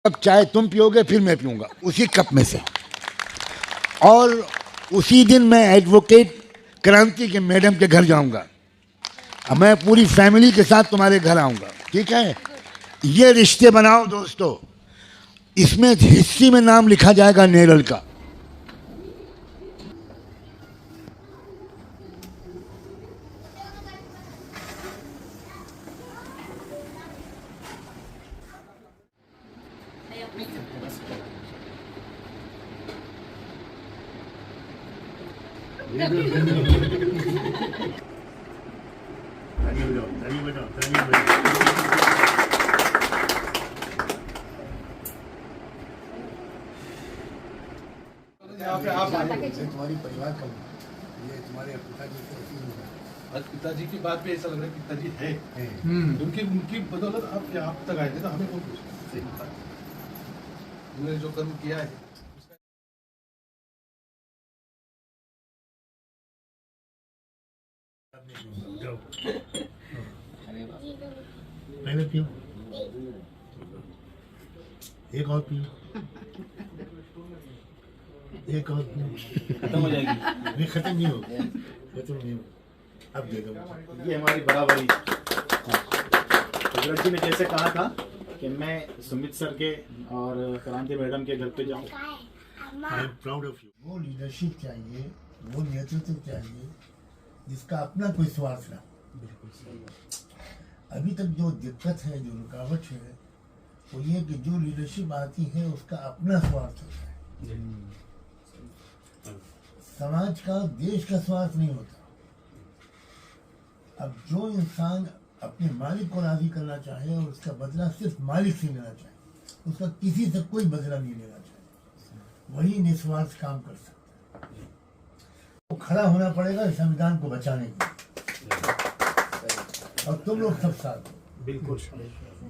Cup चाय तुम पियोगे फिर मैं पीऊंगा उसी कप में से। और उसी दिन मैं एडवोकेट क्रांति के मैडम के घर जाऊंगा। मैं पूरी फैमिली के साथ तुम्हारे घर आऊंगा, ठीक है? ये रिश्ते बनाओ दोस्तों। इसमें हिस्ट्री में नाम लिखा जाएगा नेरल का। तुम्हारी परिवार का ये तुम्हारे पिताजी के आज पिताजी की बात पे ऐसा लग रहा है पिताजी है उनकी बदौलत आप यहाँ तक आए थे, तो हमें कौन पूछा? उन्होंने जो कर्म किया है पहले पियो, एक और पियो, एक और पियो, खत्म हो जाएगी। नहीं खत्म नहीं होगा, खत्म नहीं होगा। अब दे दो। ये हमारी बराबरी। कुदरत जी ने जैसे कहा था कि मैं सुमित सर के और क्रांति मैडम के घर पे जाऊं। I am proud of you. वो लीडरशिप चाहिए, वो नेतृत्व चाहिए जिसका अपना कोई स्वार्थ ना। बिल्कुल सही। अभी तक जो दिक्कत है, जो रुकावट है, वो ये कि जो लीडरशिप आती है उसका अपना स्वार्थ होता है। समाज का, देश का स्वार्थ नहीं होता। अब जो इंसान अपने मालिक को राजी करना चाहे और उसका बदला सिर्फ मालिक से लेना चाहे, उसका किसी से कोई बदला नहीं लेना चाहे, वही निस्वार्थ काम कर सकता है। तो खड़ा होना पड़ेगा संविधान को बचाने के लिए, और तुम लोग सब साथ दो, बिल्कुल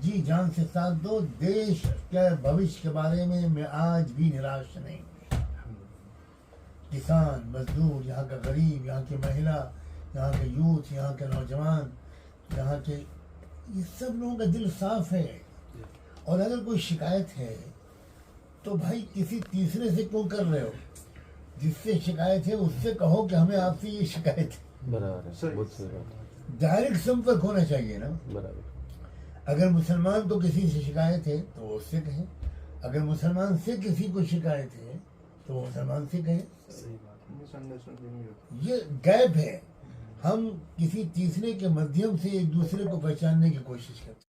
जी जान से साथ दो। देश के भविष्य के बारे में मैं आज भी निराश नहीं। किसान, मजदूर, यहाँ का गरीब, यहाँ की महिला, यहाँ के यूथ, यहाँ के नौजवान, यहाँ के, ये सब लोगों का दिल साफ है। और अगर कोई शिकायत है तो भाई किसी तीसरे से क्यों कर रहे हो? जिससे शिकायत है उससे कहो कि हमें आपसे ये शिकायत है। बराबर है, बहुत सही बात है। डायरेक्ट संपर्क होना चाहिए ना। बराबर। अगर मुसलमान को किसी से शिकायत है तो वो उससे कहे, अगर मुसलमान से किसी को शिकायत है तो वो मुसलमान से कहे। ये गैप है, हम किसी तीसरे के माध्यम से एक दूसरे को पहचानने की कोशिश करते हैं।